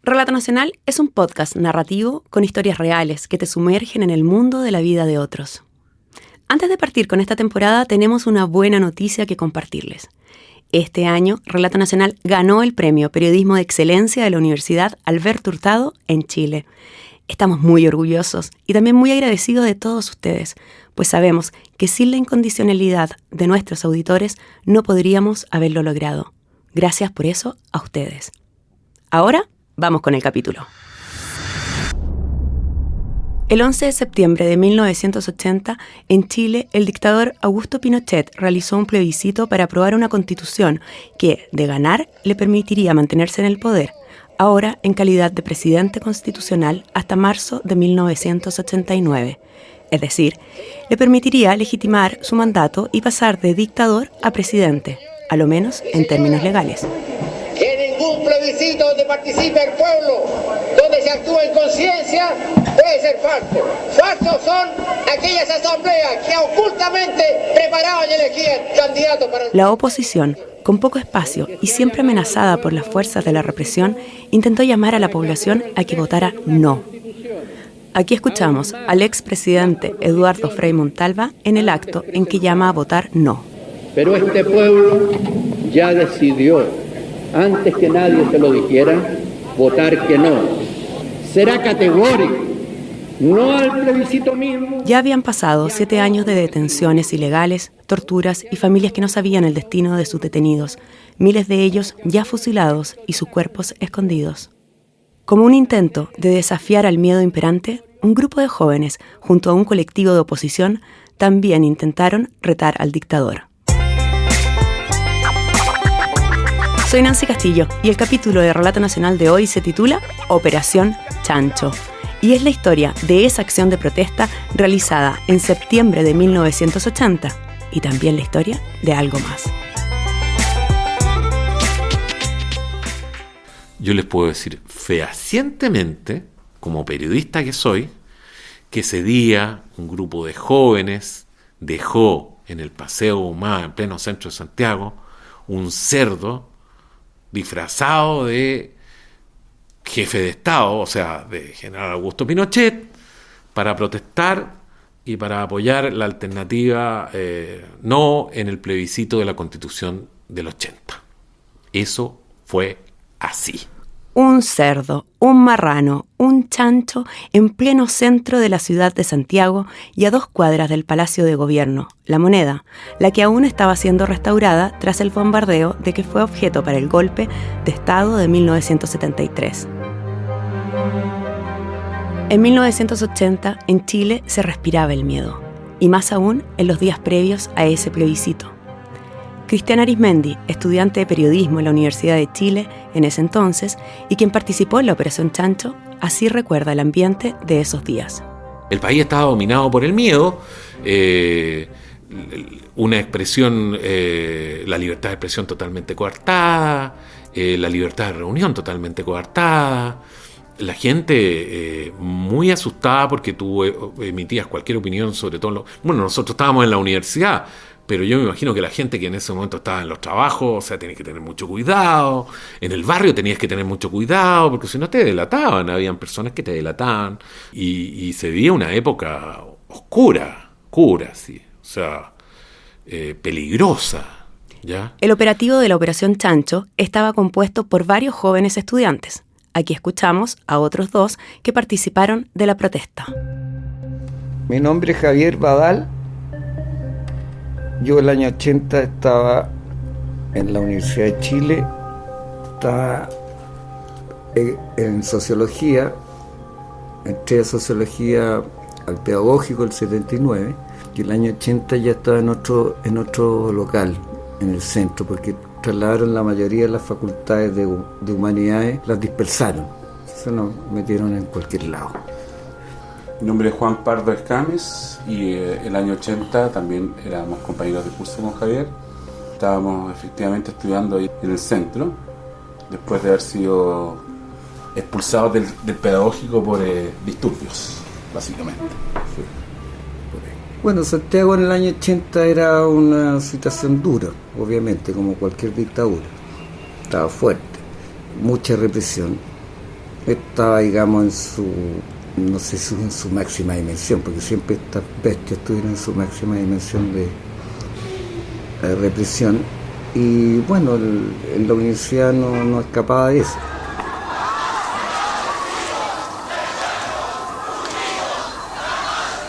Relato Nacional es un podcast narrativo con historias reales que te sumergen en el mundo de la vida de otros. Antes de partir con esta temporada, tenemos una buena noticia que compartirles. Este año, Relato Nacional ganó el premio Periodismo de Excelencia de la Universidad Alberto Hurtado en Chile. Estamos muy orgullosos y también muy agradecidos de todos ustedes, pues sabemos que sin la incondicionalidad de nuestros auditores no podríamos haberlo logrado. Gracias por eso a ustedes. Ahora, vamos con el capítulo. El 11 de septiembre de 1980, en Chile, el dictador Augusto Pinochet realizó un plebiscito para aprobar una constitución que, de ganar, le permitiría mantenerse en el poder, ahora en calidad de presidente constitucional hasta marzo de 1989. Es decir, le permitiría legitimar su mandato y pasar de dictador a presidente, a lo menos en términos legales. Que ningún plebiscito donde participe el pueblo, donde se actúe en conciencia, puede ser falso. Falsos son aquellas asambleas que ocultamente preparaban y elegían candidatos para... La oposición, con poco espacio y siempre amenazada por las fuerzas de la represión, intentó llamar a la población a que votara no. Aquí escuchamos al expresidente Eduardo Frei Montalva en el acto en que llama a votar no. Pero este pueblo ya decidió, antes que nadie se lo dijera, votar que no. Será categórico, no al plebiscito mismo. Ya habían pasado 7 años de detenciones ilegales, torturas y familias que no sabían el destino de sus detenidos, miles de ellos ya fusilados y sus cuerpos escondidos. Como un intento de desafiar al miedo imperante, un grupo de jóvenes, junto a un colectivo de oposición, también intentaron retar al dictador. Soy Nancy Castillo y el capítulo de Relato Nacional de hoy se titula Operación Chancho y es la historia de esa acción de protesta realizada en septiembre de 1980 y también la historia de algo más. Yo les puedo decir fehacientemente, como periodista que soy, que ese día un grupo de jóvenes dejó en el Paseo Humá, en pleno centro de Santiago, un cerdo disfrazado de jefe de Estado, o sea, de general Augusto Pinochet, para protestar y para apoyar la alternativa no en el plebiscito de la Constitución del 80. Eso fue así. Un cerdo, un marrano, un chancho en pleno centro de la ciudad de Santiago y a 2 cuadras del Palacio de Gobierno, La Moneda, la que aún estaba siendo restaurada tras el bombardeo de que fue objeto para el golpe de Estado de 1973. En 1980, en Chile se respiraba el miedo, y más aún en los días previos a ese plebiscito. Cristian Arismendi, estudiante de periodismo en la Universidad de Chile en ese entonces y quien participó en la Operación Chancho, así recuerda el ambiente de esos días. El país estaba dominado por el miedo, una expresión, la libertad de expresión totalmente coartada, la libertad de reunión totalmente coartada, la gente muy asustada porque tú emitías cualquier opinión sobre todo. Bueno, nosotros estábamos en la universidad, pero yo me imagino que la gente que en ese momento estaba en los trabajos, o sea, tenía que tener mucho cuidado. En el barrio tenías que tener mucho cuidado, porque si no te delataban. Habían personas que te delataban. Y se vivía una época oscura, sí. O sea, peligrosa, ¿ya? El operativo de la Operación Chancho estaba compuesto por varios jóvenes estudiantes. Aquí escuchamos a otros 2 que participaron de la protesta. Mi nombre es Javier Badal. Yo el año 80 estaba en la Universidad de Chile, estaba en sociología, entré a sociología al pedagógico el 79 y el año 80 ya estaba en otro local, en el centro, porque trasladaron la mayoría de las facultades de humanidades, las dispersaron, se nos metieron en cualquier lado. Mi nombre es Juan Pardo Escames y el año 80 también éramos compañeros de curso con Javier. Estábamos efectivamente estudiando ahí en el centro, después de haber sido expulsados del pedagógico por disturbios, básicamente. Sí. Bueno, Santiago en el año 80 era una situación dura, obviamente, como cualquier dictadura. Estaba fuerte, mucha represión. estaba, digamos, no sé si en su máxima dimensión, porque siempre estas bestias estuvieron en su máxima dimensión de represión. Y bueno, en la universidad no escapaba de eso.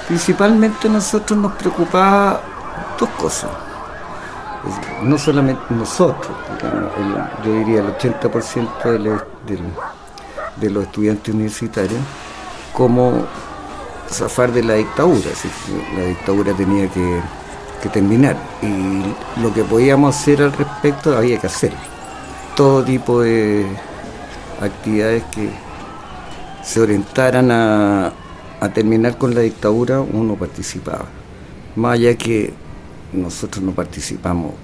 Principalmente a nosotros nos preocupaba dos cosas. No solamente nosotros, yo diría el 80% de los estudiantes universitarios, cómo zafar de la dictadura. Así que la dictadura tenía que terminar, y lo que podíamos hacer al respecto había que hacerlo. Todo tipo de actividades que se orientaran a terminar con la dictadura, uno participaba. Más allá que nosotros no participamos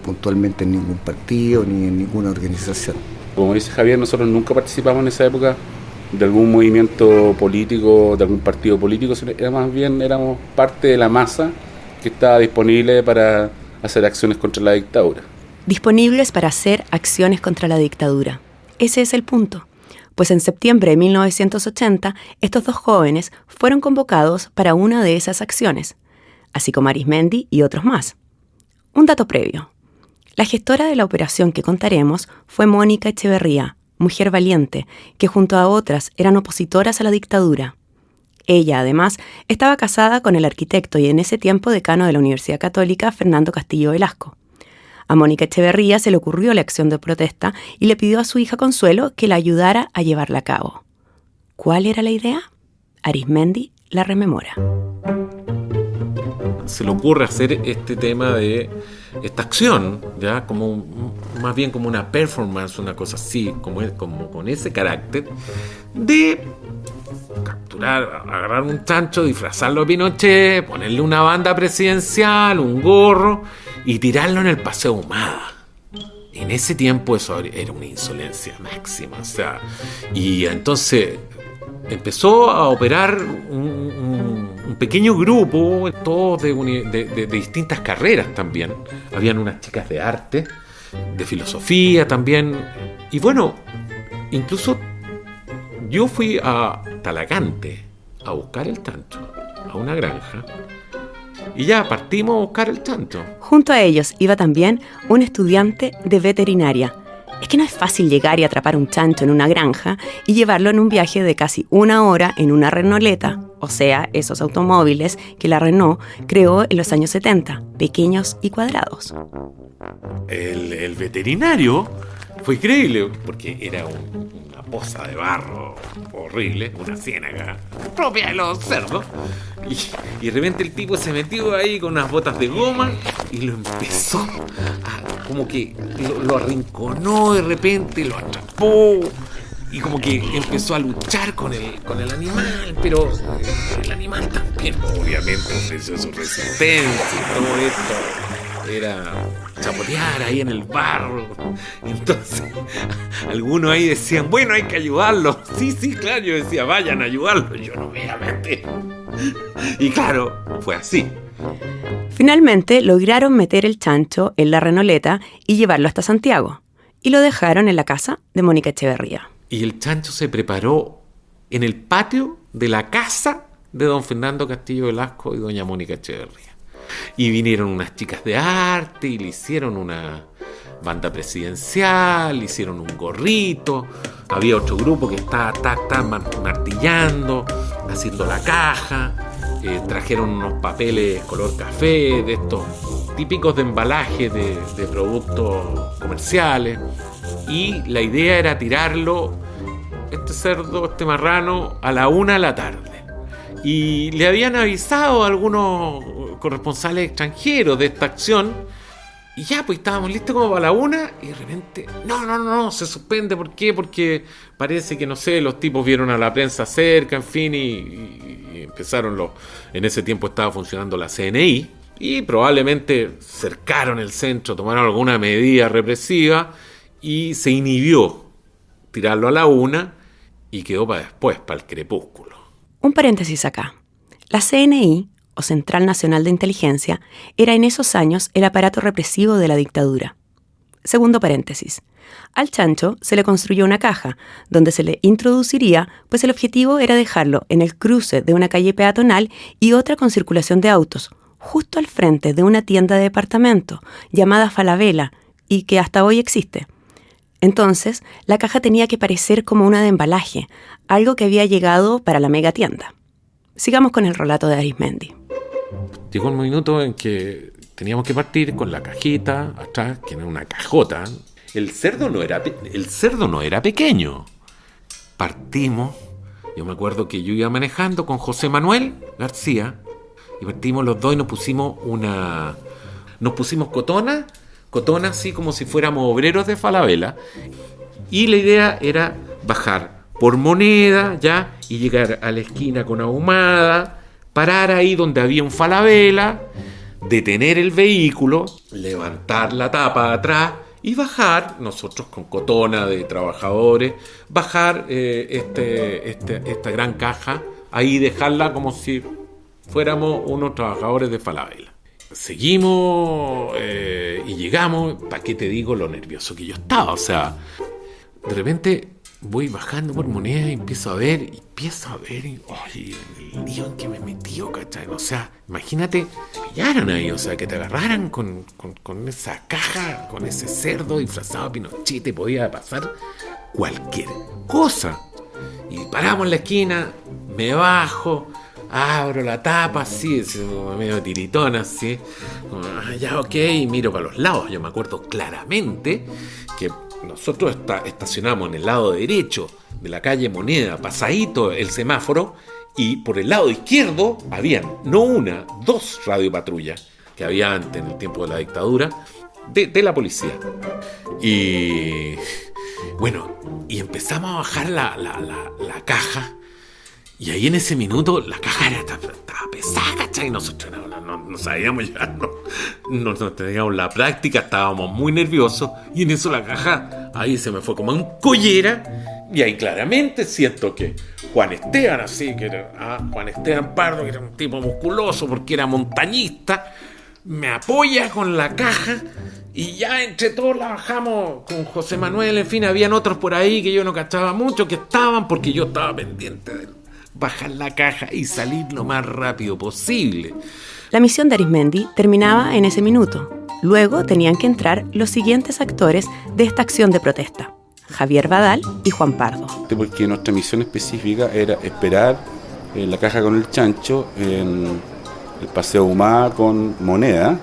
puntualmente en ningún partido ni en ninguna organización. Como dice Javier, nosotros nunca participamos en esa época de algún movimiento político, de algún partido político, era más bien éramos parte de la masa que estaba disponible para hacer acciones contra la dictadura. Disponibles para hacer acciones contra la dictadura. Ese es el punto. Pues en septiembre de 1980, estos dos jóvenes fueron convocados para una de esas acciones, así como Arismendi y otros más. Un dato previo. La gestora de la operación que contaremos fue Mónica Echeverría, mujer valiente, que junto a otras eran opositoras a la dictadura. Ella, además, estaba casada con el arquitecto y en ese tiempo decano de la Universidad Católica, Fernando Castillo Velasco. A Mónica Echeverría se le ocurrió la acción de protesta y le pidió a su hija Consuelo que la ayudara a llevarla a cabo. ¿Cuál era la idea? Arismendi la rememora. Se le ocurre hacer este tema de esta acción, ya como más bien como una performance, una cosa así, como con ese carácter de capturar, agarrar un chancho, disfrazarlo a Pinochet, ponerle una banda presidencial, un gorro y tirarlo en el Paseo Ahumada. En ese tiempo eso era una insolencia máxima, o sea, y entonces empezó a operar un pequeño grupo, todos de distintas carreras también. Habían unas chicas de arte, de filosofía también. Y bueno, incluso yo fui a Talagante a buscar el chancho, a una granja. Y ya partimos a buscar el chancho. Junto a ellos iba también un estudiante de veterinaria. Es que no es fácil llegar y atrapar un chancho en una granja y llevarlo en un viaje de casi 1 hora en una Renauleta, o sea, esos automóviles que la Renault creó en los años 70, pequeños y cuadrados. El veterinario fue increíble porque era una poza de barro horrible, una ciénaga propia de los cerdos. Y de repente el tipo se metió ahí con unas botas de goma y lo empezó a, como que lo arrinconó de repente, lo atrapó y como que empezó a luchar con el animal, pero el animal también obviamente ofreció su resistencia y todo esto era chapotear ahí en el barro. Entonces algunos ahí decían, bueno, hay que ayudarlo. Sí, claro, yo decía, vayan a ayudarlo, yo no voy a meter. Y claro, fue así. Finalmente lograron meter el chancho en la Renauleta y llevarlo hasta Santiago, y lo dejaron en la casa de Mónica Echeverría. Y el chancho se preparó en el patio de la casa de don Fernando Castillo Velasco y doña Mónica Echeverría. Y vinieron unas chicas de arte y le hicieron una banda presidencial, le hicieron un gorrito. Había otro grupo que estaba martillando, haciendo la caja. Trajeron unos papeles color café, de estos típicos de embalaje de productos comerciales. Y la idea era tirarlo, este cerdo, este marrano, a la 1 de la tarde. Y le habían avisado a algunos corresponsales extranjeros de esta acción. Y ya, pues estábamos listos como para la 1 y de repente, no, se suspende. ¿Por qué? Porque parece que, no sé, los tipos vieron a la prensa cerca, en fin, y empezaron en ese tiempo estaba funcionando la CNI y probablemente cercaron el centro, tomaron alguna medida represiva y se inhibió tirarlo a la 1 y quedó para después, para el crepúsculo. Un paréntesis acá. La CNI, o Central Nacional de Inteligencia, era en esos años el aparato represivo de la dictadura. Segundo paréntesis. Al chancho se le construyó una caja donde se le introduciría, pues el objetivo era dejarlo en el cruce de una calle peatonal y otra con circulación de autos, justo al frente de una tienda de departamento llamada Falabella y que hasta hoy existe. Entonces, la caja tenía que parecer como una de embalaje, algo que había llegado para la mega tienda. Sigamos con el relato de Arismendi. Llegó un minuto en que teníamos que partir con la cajita atrás, que era una cajota. El cerdo no era pequeño. Partimos. Yo me acuerdo que yo iba manejando con José Manuel García y partimos los dos y nos pusimos cotona así como si fuéramos obreros de Falabella. Y la idea era bajar por Moneda ya y llegar a la esquina con Ahumada, parar ahí donde había un Falabella, detener el vehículo, levantar la tapa de atrás y bajar, nosotros con cotona de trabajadores, bajar esta gran caja, ahí dejarla como si fuéramos unos trabajadores de Falabella. Seguimos y llegamos, ¿para qué te digo lo nervioso que yo estaba? O sea, de repente voy bajando por Moneda y empiezo a ver, y oye, el lío en que me metió, ¿cachai? O sea, imagínate, pillaran ahí, o sea, que te agarraran con esa caja, con ese cerdo disfrazado de Pinochet, te podía pasar cualquier cosa. Y paramos en la esquina, me bajo, abro la tapa, así, medio tiritón, así, ya ok, y miro para los lados. Yo me acuerdo claramente que nosotros estacionamos en el lado derecho de la calle Moneda, pasadito el semáforo, y por el lado izquierdo habían no una, dos radiopatrullas que había antes en el tiempo de la dictadura de la policía. Y bueno, y empezamos a bajar la caja. Y ahí en ese minuto la caja estaba pesada, ¿cachai? Y nosotros no sabíamos ya, no teníamos la práctica, estábamos muy nerviosos. Y en eso la caja ahí se me fue como un collera. Y ahí claramente siento que Juan Esteban, así, que era Juan Esteban Pardo, que era un tipo musculoso porque era montañista, me apoya con la caja. Y ya entre todos la bajamos con José Manuel, en fin, habían otros por ahí que yo no cachaba mucho, que estaban, porque yo estaba pendiente de bajar la caja y salir lo más rápido posible. La misión de Arismendi terminaba en ese minuto. Luego tenían que entrar los siguientes actores de esta acción de protesta: Javier Badal y Juan Pardo. Porque nuestra misión específica era esperar la caja con el chancho en el Paseo Ahumada con Moneda,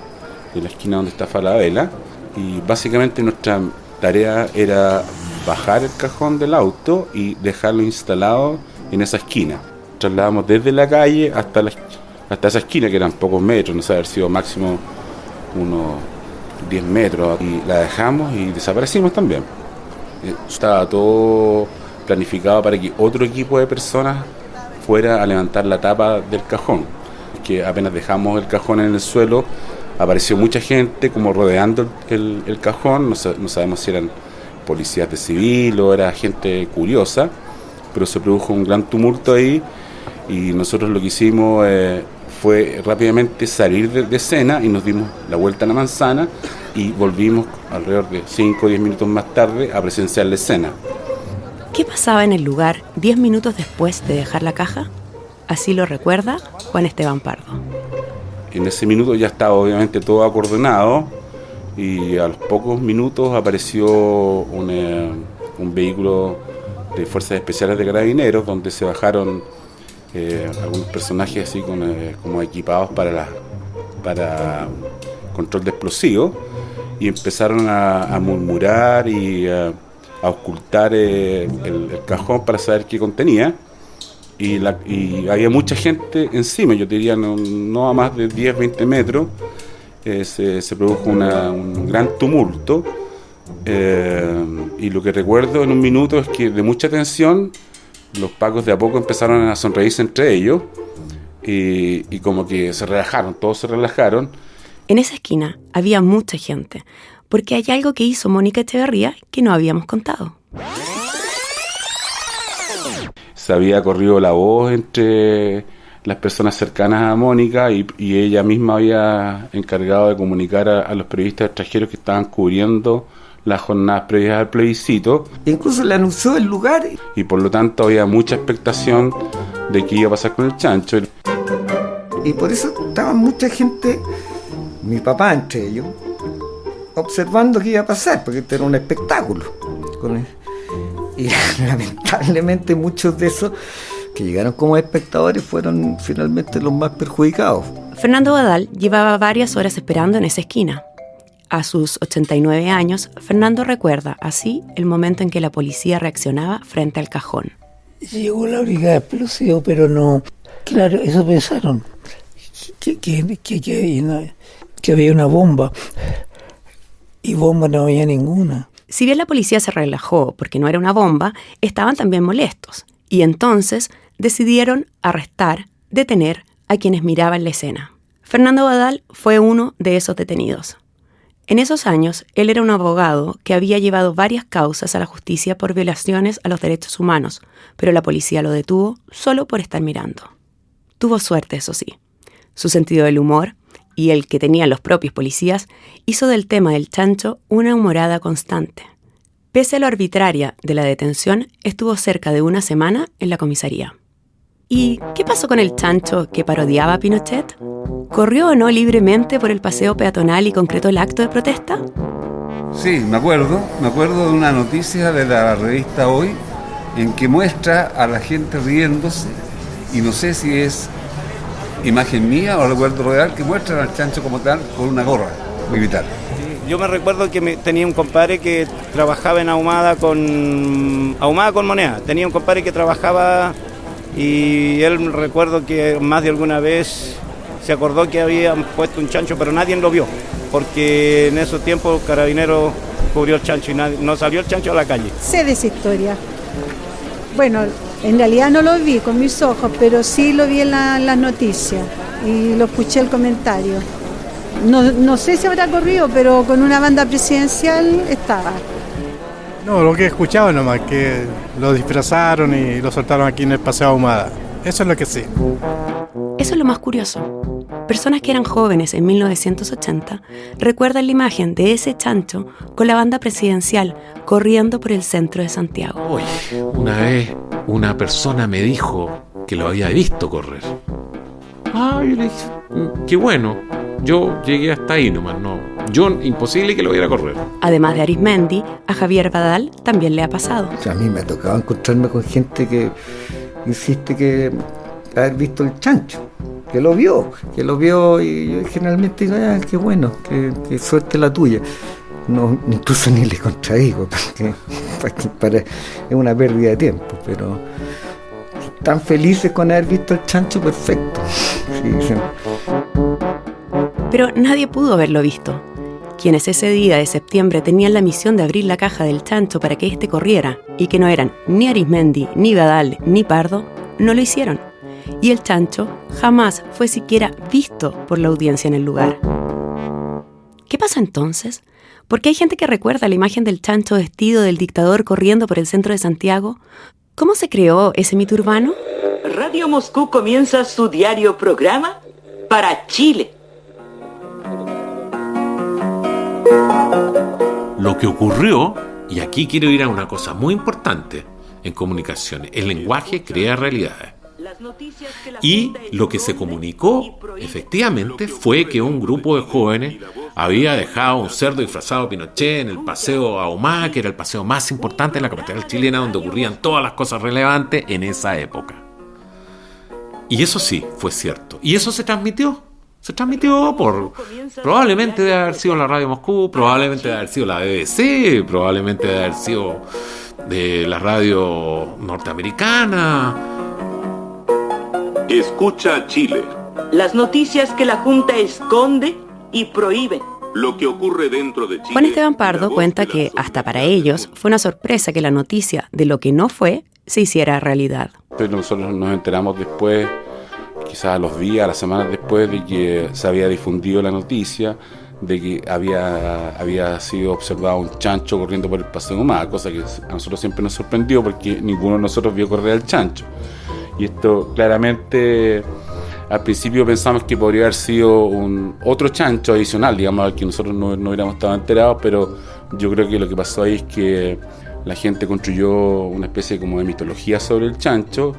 en la esquina donde está Falabella, y básicamente nuestra tarea era bajar el cajón del auto y dejarlo instalado en esa esquina. Trasladamos desde la calle hasta esa esquina, que eran pocos metros, no sé, haber sido máximo unos 10 metros, y la dejamos y desaparecimos también. Estaba todo planificado para que otro equipo de personas fuera a levantar la tapa del cajón, que apenas dejamos el cajón en el suelo, apareció mucha gente como rodeando el cajón. No sabemos si eran policías de civil o era gente curiosa, pero se produjo un gran tumulto ahí, y nosotros lo que hicimos fue rápidamente salir de escena y nos dimos la vuelta a la manzana y volvimos alrededor de 5 o 10 minutos más tarde a presenciar la escena. ¿Qué pasaba en el lugar 10 minutos después de dejar la caja? Así lo recuerda Juan Esteban Pardo. En ese minuto ya estaba obviamente todo acordonado, y a los pocos minutos apareció un vehículo de Fuerzas Especiales de Carabineros, donde se bajaron algunos personajes así como equipados para control de explosivos, y empezaron a murmurar y a ocultar el cajón para saber qué contenía, y había mucha gente encima. Yo diría no a más de 10-20 metros. Se produjo un gran tumulto. Y lo que recuerdo en un minuto es que de mucha tensión los pacos de a poco empezaron a sonreírse entre ellos, y como que se relajaron, todos se relajaron. En esa esquina había mucha gente, porque hay algo que hizo Mónica Echeverría que no habíamos contado. Se había corrido la voz entre las personas cercanas a Mónica, y ella misma había encargado de comunicar a los periodistas extranjeros que estaban cubriendo las jornadas previas al plebiscito. Incluso le anunció el lugar. Y por lo tanto había mucha expectación de qué iba a pasar con el chancho. Y por eso estaba mucha gente, mi papá entre ellos, observando qué iba a pasar, porque este era un espectáculo. Y lamentablemente muchos de esos que llegaron como espectadores fueron finalmente los más perjudicados. Fernando Badal llevaba varias horas esperando en esa esquina. A sus 89 años, Fernando recuerda así el momento en que la policía reaccionaba frente al cajón. Llegó la brigada explosiva, pero no... Claro, eso pensaron, que había una bomba, y bomba no había ninguna. Si bien la policía se relajó porque no era una bomba, estaban también molestos, y entonces decidieron arrestar, detener a quienes miraban la escena. Fernando Badal fue uno de esos detenidos. En esos años, él era un abogado que había llevado varias causas a la justicia por violaciones a los derechos humanos, pero la policía lo detuvo solo por estar mirando. Tuvo suerte, eso sí. Su sentido del humor, y el que tenían los propios policías, hizo del tema del chancho una humorada constante. Pese a lo arbitraria de la detención, estuvo cerca de una semana en la comisaría. ¿Y qué pasó con el chancho que parodiaba a Pinochet? ¿Corrió o no libremente por el paseo peatonal y concretó el acto de protesta? Sí, me acuerdo de una noticia de la revista Hoy en que muestra a la gente riéndose, y no sé si es imagen mía o recuerdo real, que muestran al chancho como tal con una gorra militar. Yo me recuerdo que tenía un compadre que trabajaba en Ahumada con moneda. Tenía un compadre que trabajaba y él recuerdo que más de alguna vez se acordó que habían puesto un chancho, pero nadie lo vio, porque en esos tiempos Carabineros cubrió el chancho y no salió el chancho a la calle. Sé de esa historia. Bueno, en realidad no lo vi con mis ojos, pero sí lo vi en las noticias y lo escuché el comentario. No sé si habrá corrido, pero con una banda presidencial estaba. No, lo que he escuchado nomás, que lo disfrazaron y lo soltaron aquí en el Paseo Ahumada. Eso es lo que sé. Eso es lo más curioso. Personas que eran jóvenes en 1980 recuerdan la imagen de ese chancho con la banda presidencial corriendo por el centro de Santiago. Oye, una vez una persona me dijo que lo había visto correr. Yo le dije, qué bueno. Yo llegué hasta ahí nomás, imposible que lo viera correr. Además de Arismendi, a Javier Badal también le ha pasado. A mí me ha tocado encontrarme con gente que insiste que haber visto el chancho, que lo vio, y yo generalmente digo, qué bueno, que suerte la tuya. No, incluso ni le contradigo, porque es una pérdida de tiempo, pero están felices con haber visto el chancho, perfecto. Sí. Pero nadie pudo haberlo visto. Quienes ese día de septiembre tenían la misión de abrir la caja del chancho para que éste corriera, y que no eran ni Arismendi, ni Badal, ni Pardo, no lo hicieron. Y el chancho jamás fue siquiera visto por la audiencia en el lugar. ¿Qué pasa entonces? ¿Por qué hay gente que recuerda la imagen del chancho vestido del dictador corriendo por el centro de Santiago? ¿Cómo se creó ese mito urbano? Radio Moscú comienza su diario programa para Chile. Lo que ocurrió, y aquí quiero ir a una cosa muy importante en comunicaciones, el lenguaje crea realidades. Y lo que se comunicó, efectivamente, fue que un grupo de jóvenes había dejado un cerdo disfrazado de Pinochet en el Paseo Ahumada, que era el paseo más importante de la capital chilena, donde ocurrían todas las cosas relevantes en esa época. Y eso sí, fue cierto. Y eso se transmitió. Se transmitió probablemente debe haber sido la Radio Moscú, probablemente debe haber sido la BBC, probablemente debe haber sido de la radio norteamericana. Escucha Chile. Las noticias que la Junta esconde y prohíbe. Lo que ocurre dentro de Chile. Juan Esteban Pardo cuenta que, hasta para ellos, fue una sorpresa que la noticia de lo que no fue se hiciera realidad. Pero nosotros nos enteramos después, quizás a los días, a las semanas después de que se había difundido la noticia de que había sido observado un chancho corriendo por el Paseo Ahumada, cosa que a nosotros siempre nos sorprendió porque ninguno de nosotros vio correr al chancho. Y esto claramente Al principio pensamos que podría haber sido otro chancho adicional, digamos, al que nosotros no hubiéramos estado enterados, pero yo creo que lo que pasó ahí es que la gente construyó una especie como de mitología sobre el chancho,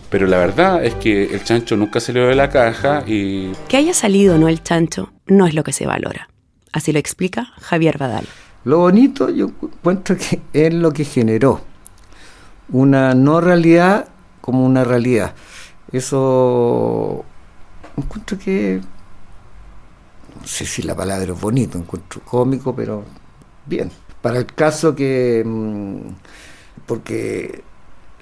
pero la verdad es que el chancho nunca salió de la caja y... Que haya salido o no el chancho no es lo que se valora. Así lo explica Javier Badal. Lo bonito yo encuentro que es lo que generó una no realidad como una realidad. Eso encuentro que, no sé si la palabra es bonito, encuentro cómico, pero bien. Para el caso que, porque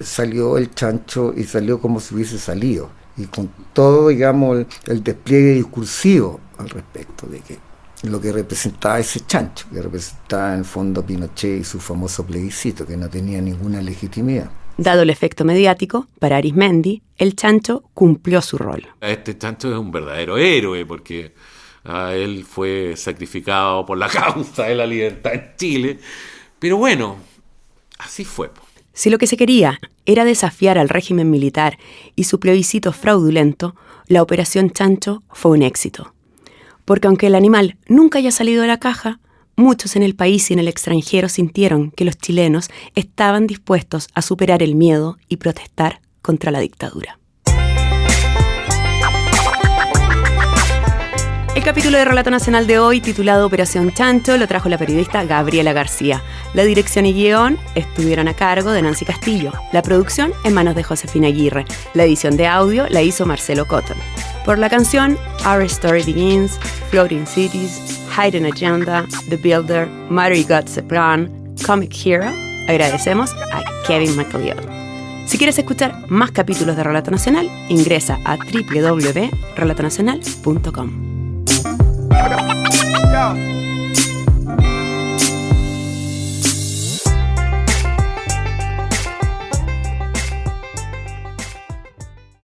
salió el chancho y salió como si hubiese salido, y con todo, digamos, el despliegue discursivo al respecto de que lo que representaba ese chancho, que representaba en el fondo Pinochet y su famoso plebiscito, que no tenía ninguna legitimidad. Dado el efecto mediático, para Arizmendi, el chancho cumplió su rol. Este chancho es un verdadero héroe porque él fue sacrificado por la causa de la libertad en Chile. Pero bueno, así fue. Si lo que se quería era desafiar al régimen militar y su plebiscito fraudulento, la Operación Chancho fue un éxito. Porque aunque el animal nunca haya salido de la caja, muchos en el país y en el extranjero sintieron que los chilenos estaban dispuestos a superar el miedo y protestar contra la dictadura. El capítulo de Relato Nacional de hoy, titulado Operación Chancho, lo trajo la periodista Gabriela García. La dirección y guión estuvieron a cargo de Nancy Castillo. La producción en manos de Josefina Aguirre. La edición de audio la hizo Marcelo Cotton. Por la canción Our Story Begins, Floating Cities, Hidden Agenda, The Builder, Mary God's a Plan, Comic Hero, agradecemos a Kevin MacLeod. Si quieres escuchar más capítulos de Relato Nacional, ingresa a www.relatonacional.com.